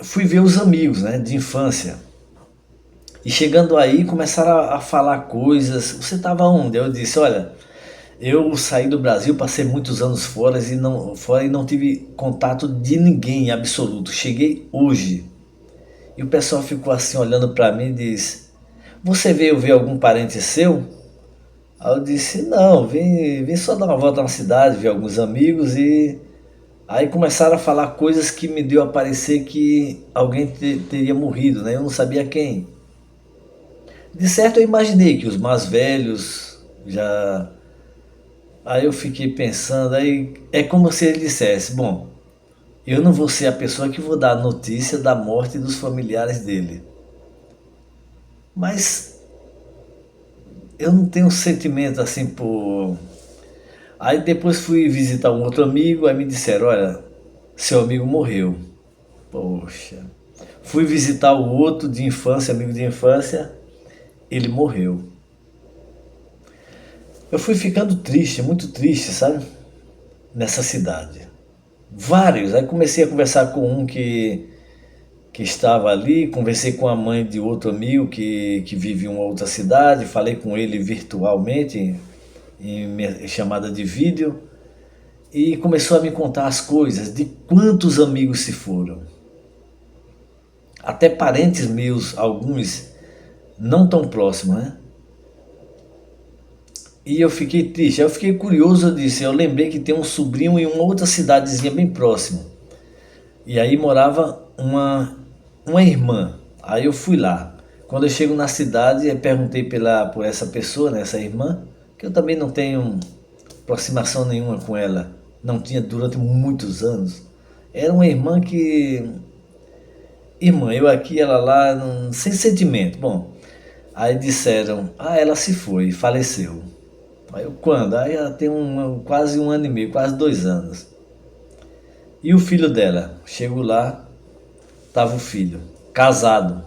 fui ver os amigos, né, de infância. E chegando aí começaram a falar coisas. Você estava onde? Eu disse, olha, eu saí do Brasil, passei muitos anos fora e não tive contato de ninguém em absoluto. Cheguei hoje. E o pessoal ficou assim olhando para mim e disse, você veio ver algum parente seu? Aí eu disse, não, vim só dar uma volta na cidade, ver alguns amigos e aí começaram a falar coisas que me deu a parecer que alguém teria morrido, né? Eu não sabia quem. De certo eu imaginei que os mais velhos já. Aí eu fiquei pensando, aí é como se ele dissesse, bom, eu não vou ser a pessoa que vou dar a notícia da morte dos familiares dele. Mas eu não tenho um sentimento assim por. Aí depois fui visitar um outro amigo, aí me disseram, olha, seu amigo morreu. Poxa. Fui visitar o outro de infância, amigo de infância, ele morreu. Eu fui ficando triste, muito triste, sabe? Nessa cidade. Vários. Aí comecei a conversar com um que estava ali, conversei com a mãe de outro amigo que vive em uma outra cidade, falei com ele virtualmente, em chamada de vídeo, e começou a me contar as coisas, de quantos amigos se foram. Até parentes meus, alguns não tão próximos, né? E eu fiquei triste, eu fiquei curioso, eu disse, eu lembrei que tem um sobrinho em uma outra cidadezinha bem próximo. E aí morava uma irmã. Aí eu fui lá. Quando eu chego na cidade, eu perguntei por essa pessoa, né, essa irmã, que eu também não tenho aproximação nenhuma com ela. Não tinha durante muitos anos. Era uma irmã que. Irmã, eu aqui, ela lá, sem sentimento. Bom, aí disseram, ela se foi, faleceu. Aí eu, quando? Aí ela tem quase 1 ano e meio, quase 2 anos. E o filho dela? Chego lá, tava o filho, casado.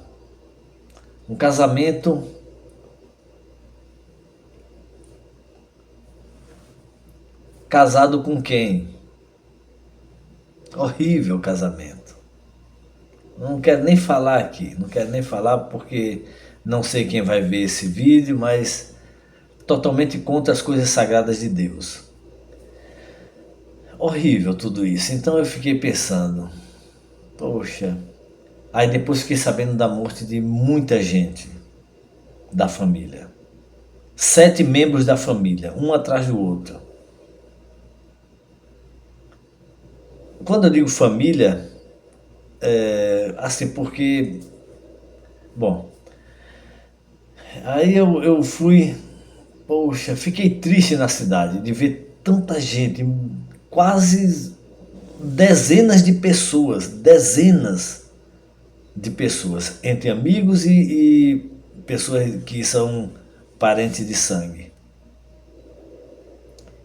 Um casamento, casado com quem? Horrível casamento. Não quero nem falar aqui, não quero nem falar porque não sei quem vai ver esse vídeo, mas totalmente contra as coisas sagradas de Deus. Horrível tudo isso. Então eu fiquei pensando, poxa. Aí depois fiquei sabendo da morte de muita gente da família. 7 membros da família, um atrás do outro. Quando eu digo família, assim, porque Bom, aí eu fui, poxa, fiquei triste na cidade de ver tanta gente, quase dezenas de pessoas, entre amigos e pessoas que são parentes de sangue.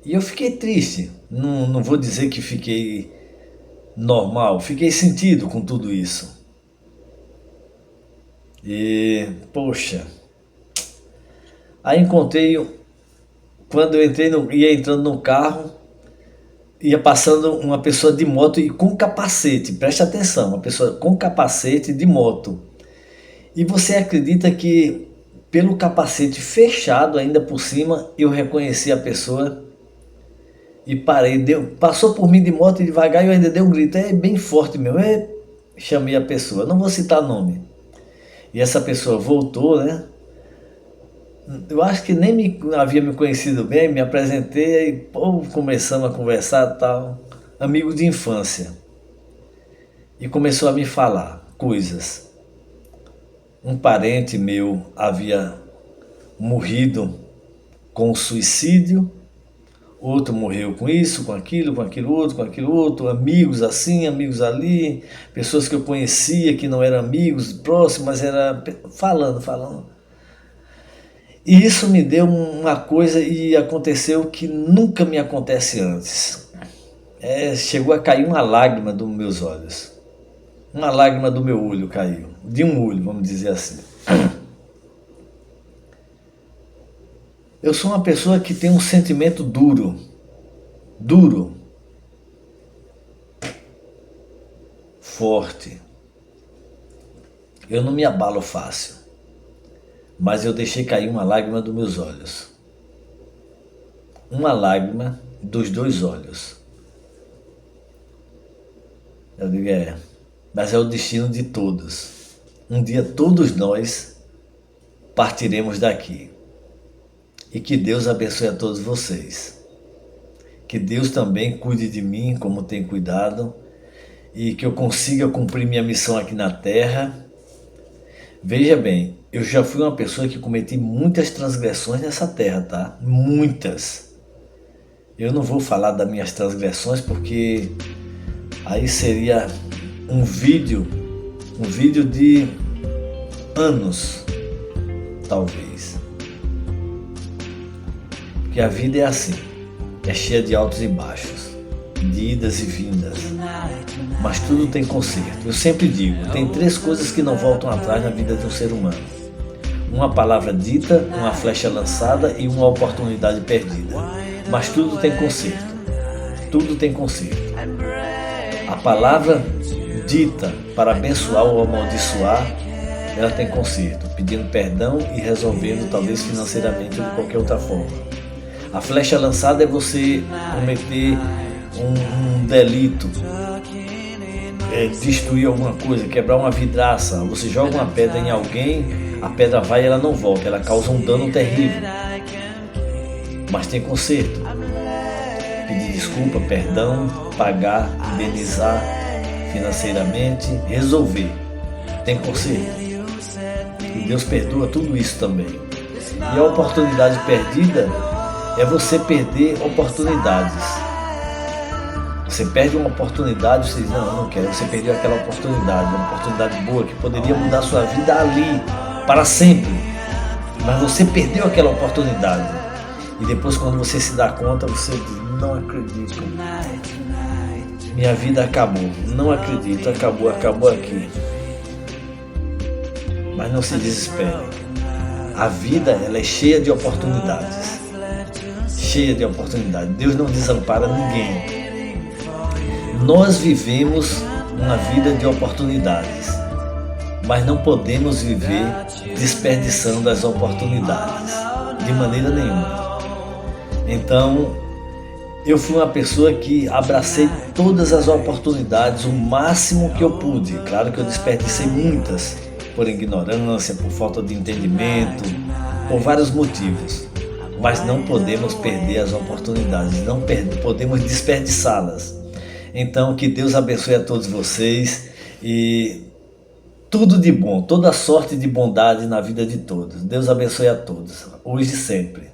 E eu fiquei triste, não vou dizer que fiquei normal, fiquei sentido com tudo isso. E, poxa, aí encontrei, quando eu entrei, ia entrando no carro, ia passando uma pessoa de moto e com capacete, preste atenção, uma pessoa com capacete de moto. E você acredita que pelo capacete fechado ainda por cima, eu reconheci a pessoa e parei, passou por mim de moto e devagar eu ainda dei um grito, bem forte mesmo, chamei a pessoa, não vou citar nome. E essa pessoa voltou, né? Eu acho que nem havia me conhecido bem, me apresentei e pô, começamos a conversar e tal, amigo de infância. E começou a me falar coisas. Um parente meu havia morrido com suicídio, outro morreu com isso, com aquilo outro, amigos assim, amigos ali, pessoas que eu conhecia que não eram amigos próximos, mas era falando. E isso me deu uma coisa e aconteceu que nunca me acontece antes. Chegou a cair uma lágrima dos meus olhos. Uma lágrima do meu olho caiu. De um olho, vamos dizer assim. Eu sou uma pessoa que tem um sentimento duro. Duro. Forte. Eu não me abalo fácil. Mas eu deixei cair uma lágrima dos meus olhos. Uma lágrima dos dois olhos. Eu digo, mas é o destino de todos. Um dia todos nós partiremos daqui. E que Deus abençoe a todos vocês. Que Deus também cuide de mim como tem cuidado. E que eu consiga cumprir minha missão aqui na terra. Veja bem, eu já fui uma pessoa que cometi muitas transgressões nessa terra, tá? Muitas. Eu não vou falar das minhas transgressões porque aí seria um vídeo de anos, talvez. Porque a vida é assim, é cheia de altos e baixos, de idas e vindas, mas tudo tem conserto. Eu sempre digo, tem 3 coisas que não voltam atrás na vida de um ser humano: uma palavra dita, uma flecha lançada e uma oportunidade perdida. Mas tudo tem conserto. Tudo tem conserto. A palavra dita para abençoar ou amaldiçoar, ela tem conserto, pedindo perdão e resolvendo talvez financeiramente ou de qualquer outra forma. A flecha lançada é você cometer um delito, destruir alguma coisa, quebrar uma vidraça. Você joga uma pedra em alguém, a pedra vai e ela não volta, ela causa um dano terrível. Mas tem conserto. Pedir desculpa, perdão, pagar, indenizar financeiramente, resolver. Tem conserto. E Deus perdoa tudo isso também. E a oportunidade perdida é você perder oportunidades. Você perde uma oportunidade, você diz, não, eu não quero. Você perdeu aquela oportunidade, uma oportunidade boa que poderia mudar a sua vida ali, para sempre. Mas você perdeu aquela oportunidade. E depois quando você se dá conta, você diz, não acredito. Minha vida acabou. Não acredito, acabou aqui. Mas não se desespere. A vida, ela é cheia de oportunidades. Cheia de oportunidades. Deus não desampara ninguém. Nós vivemos uma vida de oportunidades, mas não podemos viver desperdiçando as oportunidades, de maneira nenhuma. Então, eu fui uma pessoa que abracei todas as oportunidades, o máximo que eu pude. Claro que eu desperdicei muitas, por ignorância, por falta de entendimento, por vários motivos. Mas não podemos perder as oportunidades, não podemos desperdiçá-las. Então, que Deus abençoe a todos vocês e tudo de bom, toda sorte de bondade na vida de todos. Deus abençoe a todos, hoje e sempre.